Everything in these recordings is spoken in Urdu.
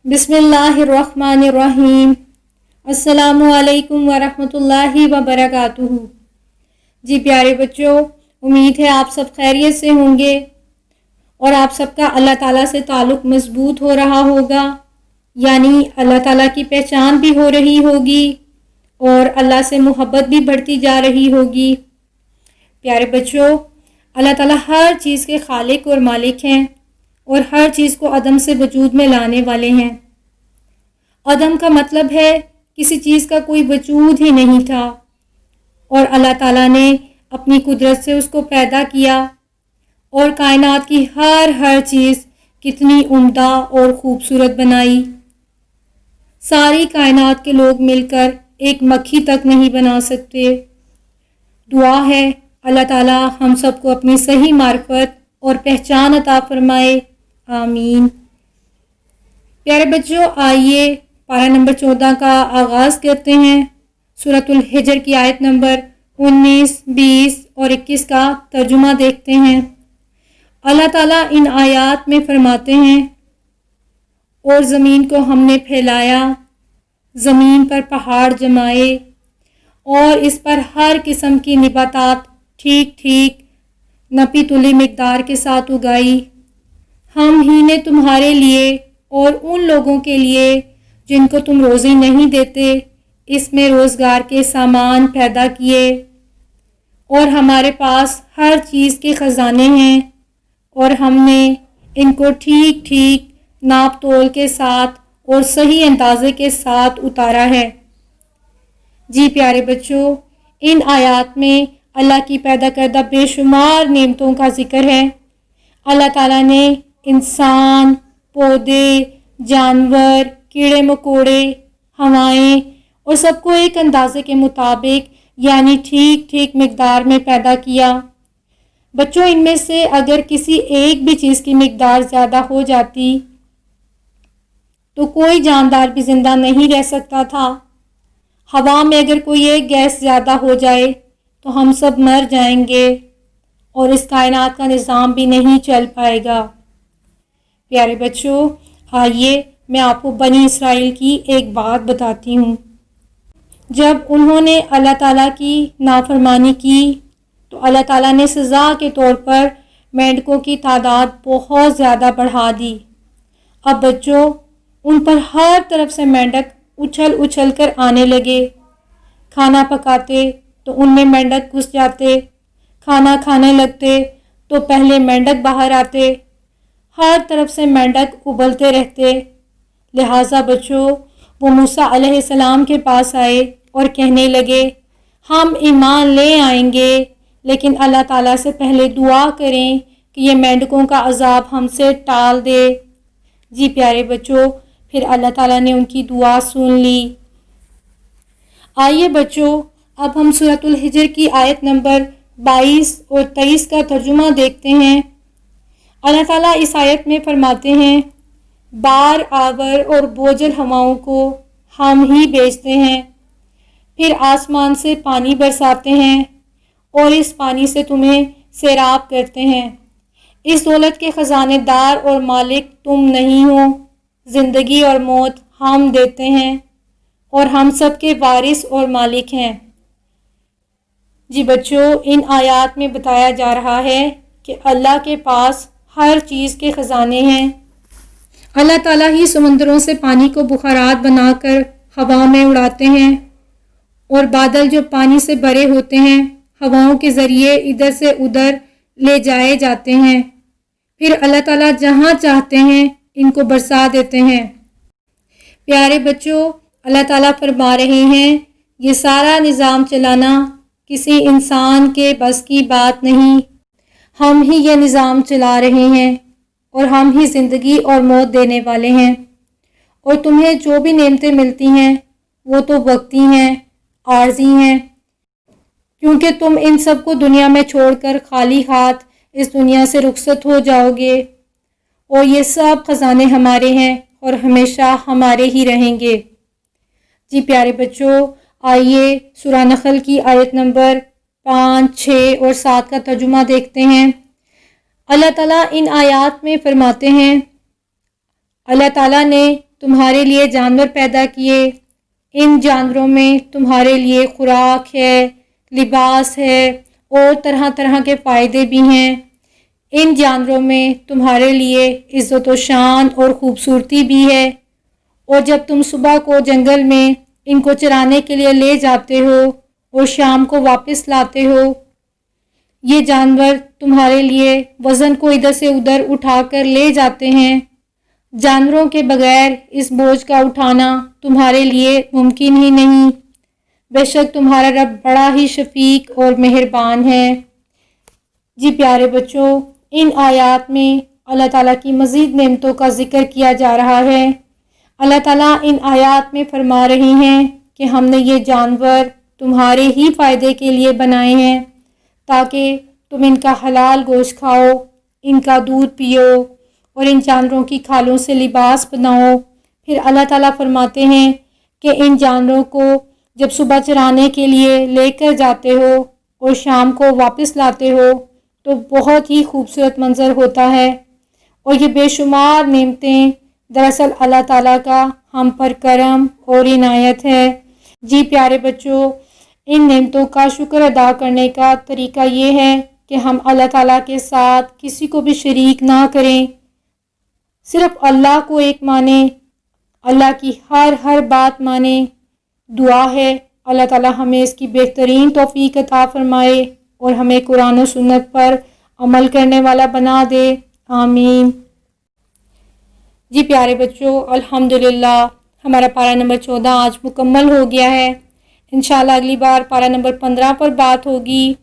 بسم اللہ الرحمن الرحیم۔ السلام علیکم ورحمۃ وبرکاتہ۔ جی پیارے بچوں، امید ہے آپ سب خیریت سے ہوں گے اور آپ سب کا اللہ تعالیٰ سے تعلق مضبوط ہو رہا ہوگا، یعنی اللہ تعالیٰ کی پہچان بھی ہو رہی ہوگی اور اللہ سے محبت بھی بڑھتی جا رہی ہوگی۔ پیارے بچوں، اللہ تعالیٰ ہر چیز کے خالق اور مالک ہیں اور ہر چیز کو عدم سے وجود میں لانے والے ہیں۔ عدم کا مطلب ہے کسی چیز کا کوئی وجود ہی نہیں تھا اور اللہ تعالیٰ نے اپنی قدرت سے اس کو پیدا کیا، اور کائنات کی ہر چیز کتنی عمدہ اور خوبصورت بنائی۔ ساری کائنات کے لوگ مل کر ایک مکھی تک نہیں بنا سکتے۔ دعا ہے اللہ تعالیٰ ہم سب کو اپنی صحیح معرفت اور پہچان عطا فرمائے، آمین۔ پیارے بچوں، آئیے پارہ نمبر 14 کا آغاز کرتے ہیں۔ سورۃ الحجر کی آیت نمبر 19، 20 اور 21 کا ترجمہ دیکھتے ہیں۔ اللہ تعالیٰ ان آیات میں فرماتے ہیں، اور زمین کو ہم نے پھیلایا، زمین پر پہاڑ جمائے اور اس پر ہر قسم کی نباتات ٹھیک ٹھیک نپی تلی مقدار کے ساتھ اگائی۔ ہم ہی نے تمہارے لیے اور ان لوگوں کے لیے جن کو تم روزی نہیں دیتے اس میں روزگار کے سامان پیدا کیے، اور ہمارے پاس ہر چیز کے خزانے ہیں اور ہم نے ان کو ٹھیک ٹھیک ناپ تول کے ساتھ اور صحیح اندازے کے ساتھ اتارا ہے۔ جی پیارے بچوں، ان آیات میں اللہ کی پیدا کردہ بے شمار نعمتوں کا ذکر ہے۔ اللہ تعالیٰ نے انسان، پودے، جانور، کیڑے مکوڑے، ہوائیں اور سب کو ایک اندازے کے مطابق یعنی ٹھیک ٹھیک مقدار میں پیدا کیا۔ بچوں، ان میں سے اگر کسی ایک بھی چیز کی مقدار زیادہ ہو جاتی تو کوئی جاندار بھی زندہ نہیں رہ سکتا تھا۔ ہوا میں اگر کوئی ایک گیس زیادہ ہو جائے تو ہم سب مر جائیں گے اور اس کائنات کا نظام بھی نہیں چل پائے گا۔ پیارے بچوں، آئیے میں آپ کو بنی اسرائیل کی ایک بات بتاتی ہوں۔ جب انہوں نے اللہ تعالیٰ کی نافرمانی کی تو اللہ تعالیٰ نے سزا کے طور پر مینڈکوں کی تعداد بہت زیادہ بڑھا دی۔ اب بچوں، ان پر ہر طرف سے مینڈک اچھل اچھل کر آنے لگے۔ کھانا پکاتے تو ان میں مینڈک گھس جاتے، کھانا کھانے لگتے تو پہلے مینڈک باہر آتے، ہر طرف سے مینڈک ابلتے رہتے۔ لہٰذا بچوں، وہ موسیٰ علیہ السلام کے پاس آئے اور کہنے لگے، ہم ایمان لے آئیں گے لیکن اللہ تعالیٰ سے پہلے دعا کریں کہ یہ مینڈکوں کا عذاب ہم سے ٹال دے۔ جی پیارے بچوں، پھر اللہ تعالیٰ نے ان کی دعا سن لی۔ آئیے بچوں، اب ہم سورۃ الحجر کی آیت نمبر 22 اور 23 کا ترجمہ دیکھتے ہیں۔ اللہ تعالیٰ اس آیت میں فرماتے ہیں، بار آور اور بوجھل ہواؤں کو ہم ہی بھیجتے ہیں، پھر آسمان سے پانی برساتے ہیں اور اس پانی سے تمہیں سیراب کرتے ہیں۔ اس دولت کے خزانے دار اور مالک تم نہیں ہو، زندگی اور موت ہم دیتے ہیں اور ہم سب کے وارث اور مالک ہیں۔ جی بچوں، ان آیات میں بتایا جا رہا ہے کہ اللہ کے پاس ہر چیز کے خزانے ہیں۔ اللہ تعالیٰ ہی سمندروں سے پانی کو بخارات بنا کر ہوا میں اڑاتے ہیں، اور بادل جو پانی سے بھرے ہوتے ہیں ہواؤں کے ذریعے ادھر سے ادھر لے جائے جاتے ہیں۔ پھر اللہ تعالیٰ جہاں چاہتے ہیں ان کو برسا دیتے ہیں۔ پیارے بچوں، اللہ تعالیٰ فرما رہے ہیں، یہ سارا نظام چلانا کسی انسان کے بس کی بات نہیں، ہم ہی یہ نظام چلا رہے ہیں اور ہم ہی زندگی اور موت دینے والے ہیں، اور تمہیں جو بھی نعمتیں ملتی ہیں وہ تو وقتی ہیں، عارضی ہیں، کیونکہ تم ان سب کو دنیا میں چھوڑ کر خالی ہاتھ اس دنیا سے رخصت ہو جاؤ گے، اور یہ سب خزانے ہمارے ہیں اور ہمیشہ ہمارے ہی رہیں گے۔ جی پیارے بچوں، آئیے سورہ نحل کی آیت نمبر 5، 6 اور 7 کا ترجمہ دیکھتے ہیں۔ اللہ تعالیٰ ان آیات میں فرماتے ہیں، اللہ تعالیٰ نے تمہارے لیے جانور پیدا کیے، ان جانوروں میں تمہارے لیے خوراک ہے، لباس ہے اور طرح طرح کے فائدے بھی ہیں۔ ان جانوروں میں تمہارے لیے عزت و شان اور خوبصورتی بھی ہے، اور جب تم صبح کو جنگل میں ان کو چرانے کے لیے لے جاتے ہو اور شام کو واپس لاتے ہو، یہ جانور تمہارے لیے وزن کو ادھر سے ادھر اٹھا کر لے جاتے ہیں۔ جانوروں کے بغیر اس بوجھ کا اٹھانا تمہارے لیے ممکن ہی نہیں۔ بے شک تمہارا رب بڑا ہی شفیق اور مہربان ہے۔ جی پیارے بچوں، ان آیات میں اللہ تعالیٰ کی مزید نعمتوں کا ذکر کیا جا رہا ہے۔ اللہ تعالیٰ ان آیات میں فرما رہی ہیں کہ ہم نے یہ جانور تمہارے ہی فائدے کے لیے بنائے ہیں، تاکہ تم ان کا حلال گوشت کھاؤ، ان کا دودھ پیو اور ان جانوروں کی کھالوں سے لباس بناؤ۔ پھر اللہ تعالیٰ فرماتے ہیں کہ ان جانوروں کو جب صبح چرانے کے لیے لے کر جاتے ہو اور شام کو واپس لاتے ہو تو بہت ہی خوبصورت منظر ہوتا ہے، اور یہ بے شمار نعمتیں دراصل اللہ تعالیٰ کا ہم پر کرم اور عنایت ہے۔ جی پیارے بچوں، ان نعمتوں کا شکر ادا کرنے کا طریقہ یہ ہے کہ ہم اللہ تعالیٰ کے ساتھ کسی کو بھی شریک نہ کریں، صرف اللہ کو ایک مانیں، اللہ کی ہر بات مانیں۔ دعا ہے اللہ تعالیٰ ہمیں اس کی بہترین توفیق عطا فرمائے اور ہمیں قرآن و سنت پر عمل کرنے والا بنا دے، آمین۔ جی پیارے بچوں، الحمدللہ ہمارا پارہ نمبر 14 آج مکمل ہو گیا ہے۔ انشاءاللہ اگلی بار پارہ نمبر 15 پر بات ہوگی۔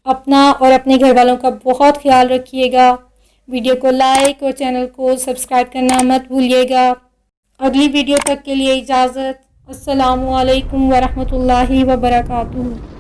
اپنا اور اپنے گھر والوں کا بہت خیال رکھیے گا۔ ویڈیو کو لائک اور چینل کو سبسکرائب کرنا مت بھولیے گا۔ اگلی ویڈیو تک کے لیے اجازت۔ السلام علیکم ورحمۃ اللہ وبرکاتہ۔